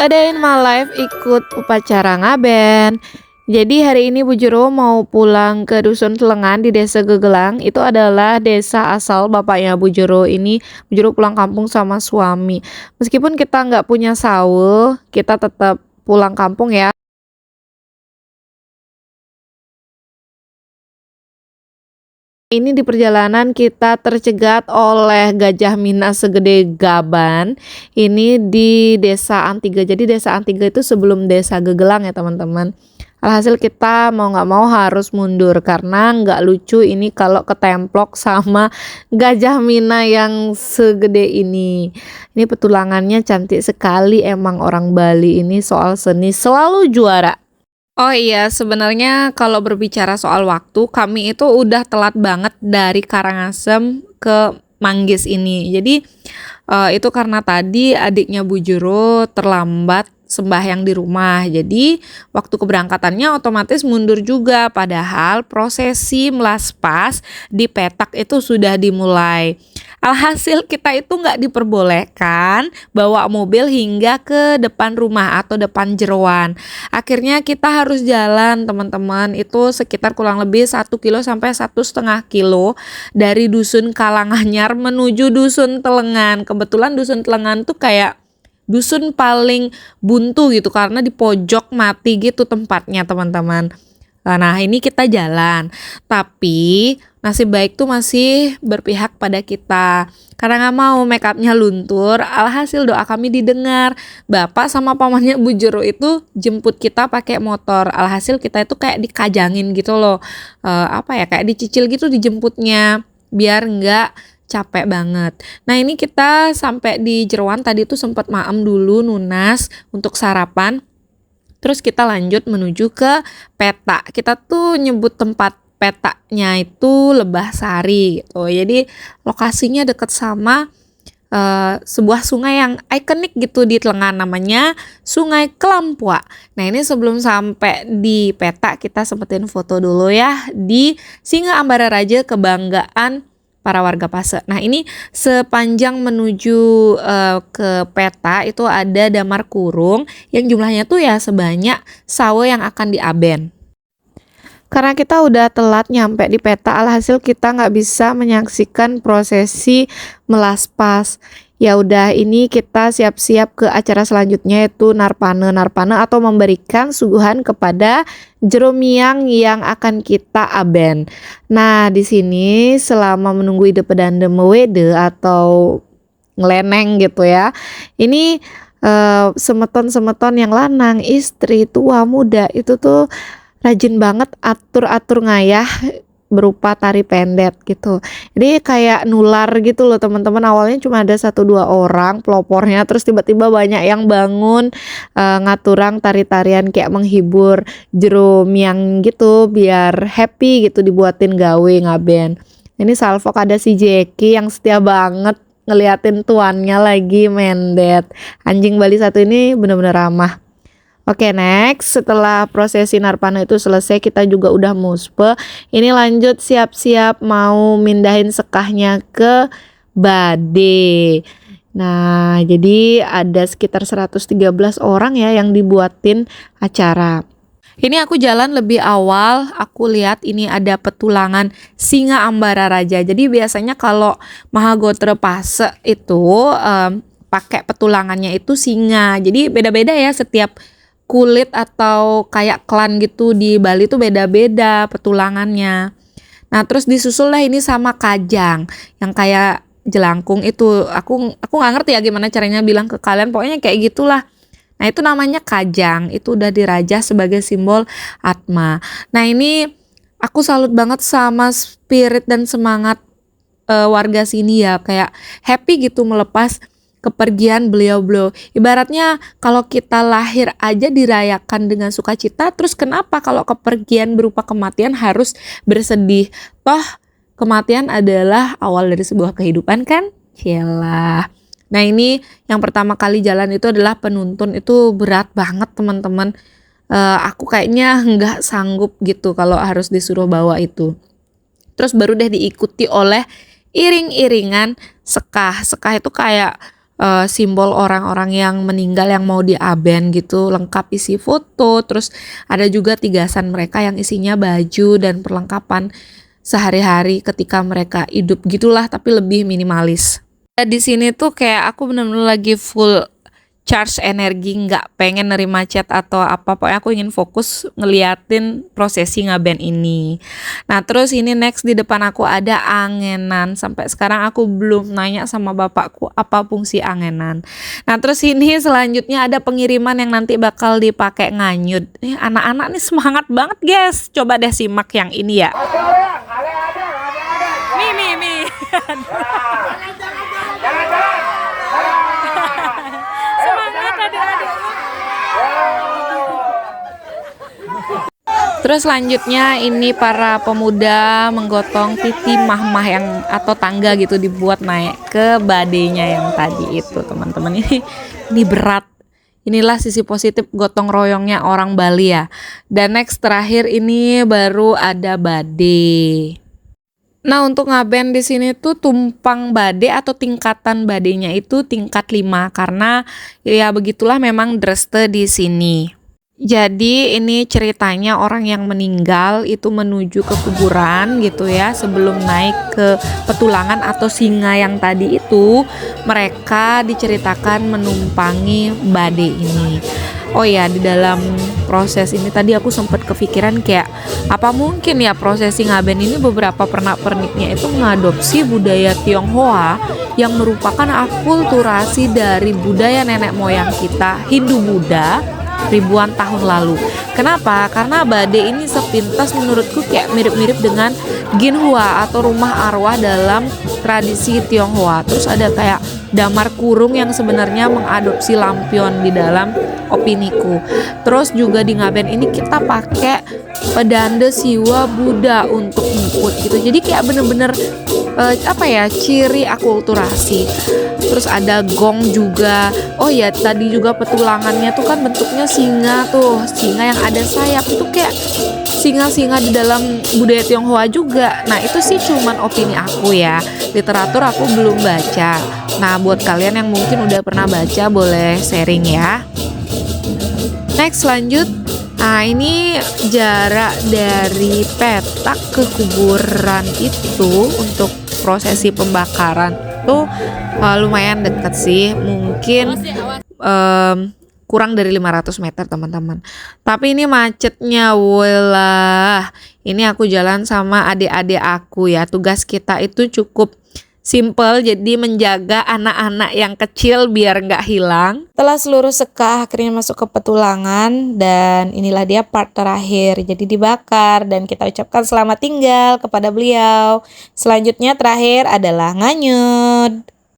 A Day in My Life ikut upacara ngaben. Jadi hari ini Bu Jero mau pulang ke Dusun Telengan di Desa Gegelang. Itu adalah desa asal bapaknya Bu Jero. Ini Bu Jero pulang kampung sama suami. Meskipun kita nggak punya sawe, kita tetap pulang kampung ya. Ini di perjalanan kita tercegat oleh gajah Mina segede gaban. Ini di Desa Antiga. Jadi Desa Antiga itu sebelum Desa Gegelang ya teman-teman. Alhasil kita mau nggak mau harus mundur karena nggak lucu ini kalau ketemplok sama gajah Mina yang segede ini. Ini petualangannya cantik sekali, emang orang Bali ini soal seni selalu juara. Oh iya, sebenarnya kalau berbicara soal waktu, kami itu udah telat banget dari Karangasem ke Manggis ini. Jadi itu karena tadi adiknya Bu Jero terlambat sembahyang di rumah. Jadi waktu keberangkatannya otomatis mundur juga. Padahal prosesi melaspas di petak itu sudah dimulai. Alhasil kita itu nggak diperbolehkan bawa mobil hingga ke depan rumah atau depan jeroan. Akhirnya kita harus jalan teman-teman, itu sekitar kurang lebih 1 kilo sampai 1,5 kilo dari Dusun Kalanganyar menuju Dusun Telengan. Kebetulan Dusun Telengan tuh kayak dusun paling buntu gitu karena di pojok mati gitu tempatnya teman-teman. Nah ini kita jalan, tapi nasib baik tuh masih berpihak pada kita. Karena nggak mau make upnya luntur, alhasil doa kami didengar. Bapak sama pamannya Bu Jero itu jemput kita pakai motor. Alhasil kita itu kayak dikajangin gitu loh. Kayak dicicil gitu dijemputnya biar nggak capek banget. Nah ini kita sampai di Jeroan tadi tuh sempat maem dulu nunas untuk sarapan. Terus kita lanjut menuju ke peta. Kita tuh nyebut tempat petanya itu Lebah Sari gitu. Jadi lokasinya deket sama sebuah sungai yang ikonik gitu di Telengan, namanya Sungai Kelampua. Nah ini sebelum sampai di peta kita sempetin foto dulu ya di Singa Ambara Raja, kebanggaan para warga Pase. Nah ini sepanjang menuju ke peta itu ada damar kurung yang jumlahnya tuh ya sebanyak sawe yang akan diaben. Karena kita udah telat nyampe di peta, alhasil kita nggak bisa menyaksikan prosesi melaspas. Ya udah, ini kita siap-siap ke acara selanjutnya yaitu narpane atau memberikan suguhan kepada jeromiang yang akan kita aben. Nah, di sini selama menunggu ide pedande mewede atau ngeleneng gitu ya. Ini semeton-semeton yang lanang, istri, tua, muda itu tuh rajin banget atur-atur ngayah berupa tari pendet gitu. Jadi kayak nular gitu loh teman-teman. Awalnya cuma ada 1-2 orang pelopornya, terus tiba-tiba banyak yang bangun ngaturang tari-tarian kayak menghibur jeromiang gitu biar happy gitu, dibuatin gawe ngaben. Ini salvok ada si Jeki yang setia banget ngeliatin tuannya lagi mendet. Anjing Bali satu ini bener-bener ramah. Oke, next, setelah prosesi narpana itu selesai, kita juga udah muspe. Ini lanjut siap-siap mau mindahin sekahnya ke Bade. Nah, jadi ada sekitar 113 orang ya yang dibuatin acara. Ini aku jalan lebih awal, aku lihat ini ada petualangan Singa Ambara Raja. Jadi biasanya kalau Mahagotra Pase itu pakai petualangannya itu singa. Jadi beda-beda ya, setiap kulit atau kayak klan gitu di Bali tuh beda-beda petualangannya. Nah terus disusul lah ini sama kajang yang kayak jelangkung itu. Aku nggak ngerti ya gimana caranya bilang ke kalian, pokoknya kayak gitulah. Nah itu namanya kajang, itu udah dirajah sebagai simbol Atma. Nah ini aku salut banget sama spirit dan semangat warga sini ya, kayak happy gitu melepas kepergian beliau-beliau. Ibaratnya kalau kita lahir aja dirayakan dengan sukacita, terus kenapa kalau kepergian berupa kematian harus bersedih? Toh kematian adalah awal dari sebuah kehidupan kan? Cialah. Nah ini yang pertama kali jalan itu adalah penuntun, itu berat banget teman-teman. Aku kayaknya nggak sanggup gitu kalau harus disuruh bawa itu. Terus baru deh diikuti oleh iring-iringan sekah. Sekah itu kayak simbol orang-orang yang meninggal yang mau diaben gitu, lengkap isi foto, terus ada juga tigasan mereka yang isinya baju dan perlengkapan sehari-hari ketika mereka hidup gitulah, tapi lebih minimalis. Di sini tuh kayak aku bener-bener lagi full charge energi, nggak pengen nerima chat atau apa, pokoknya aku ingin fokus ngeliatin prosesi ngaben ini. Nah terus ini next di depan aku ada angenan, sampai sekarang aku belum nanya sama bapakku apa fungsi angenan. Nah terus ini selanjutnya ada pengiriman yang nanti bakal dipakai nganyut. Anak-anak nih semangat banget guys, coba deh simak yang ini ya. Mi. Semangat adik-adik. Terus selanjutnya ini para pemuda menggotong titi mahmah yang atau tangga gitu dibuat naik ke badainya yang tadi itu teman-teman. Ini berat. Inilah sisi positif gotong royongnya orang Bali ya. Dan next terakhir ini baru ada badai. Nah untuk ngaben di sini tuh tumpang badai atau tingkatan badainya itu tingkat 5 karena ya begitulah memang dreste di sini. Jadi ini ceritanya orang yang meninggal itu menuju ke kuburan gitu ya, sebelum naik ke petulangan atau singa yang tadi itu mereka diceritakan menumpangi badai ini. Oh ya, di dalam proses ini tadi aku sempat kepikiran kayak apa mungkin ya prosesi ngaben ini beberapa pernak-perniknya itu mengadopsi budaya Tionghoa yang merupakan akulturasi dari budaya nenek moyang kita Hindu-Buddha ribuan tahun lalu. Kenapa? Karena badai ini sepintas menurutku kayak mirip-mirip dengan Ginhua atau rumah arwah dalam tradisi Tionghoa. Terus ada kayak damar kurung yang sebenarnya mengadopsi lampion di dalam opiniku. Terus juga di ngaben ini kita pakai pedanda siwa Buddha untuk ngikut gitu. Jadi kayak bener-bener ciri akulturasi. Terus ada gong juga. Oh ya, tadi juga petulangannya tuh kan bentuknya singa tuh, singa yang ada sayap itu kayak singa-singa di dalam budaya Tionghoa juga. Nah itu sih cuman opini aku ya, literatur aku belum baca. Nah buat kalian yang mungkin udah pernah baca boleh sharing ya. Next lanjut. Nah ini jarak dari petak ke kuburan itu untuk prosesi pembakaran tuh lumayan dekat sih, mungkin kurang dari 500 meter teman-teman. Tapi ini macetnya, walah. Ini aku jalan sama adik-adik aku ya. Tugas kita itu cukup simple, jadi menjaga anak-anak yang kecil biar nggak hilang. Setelah seluruh sekah akhirnya masuk ke petulangan dan inilah dia part terakhir. Jadi dibakar dan kita ucapkan selamat tinggal kepada beliau. Selanjutnya terakhir adalah nganyut.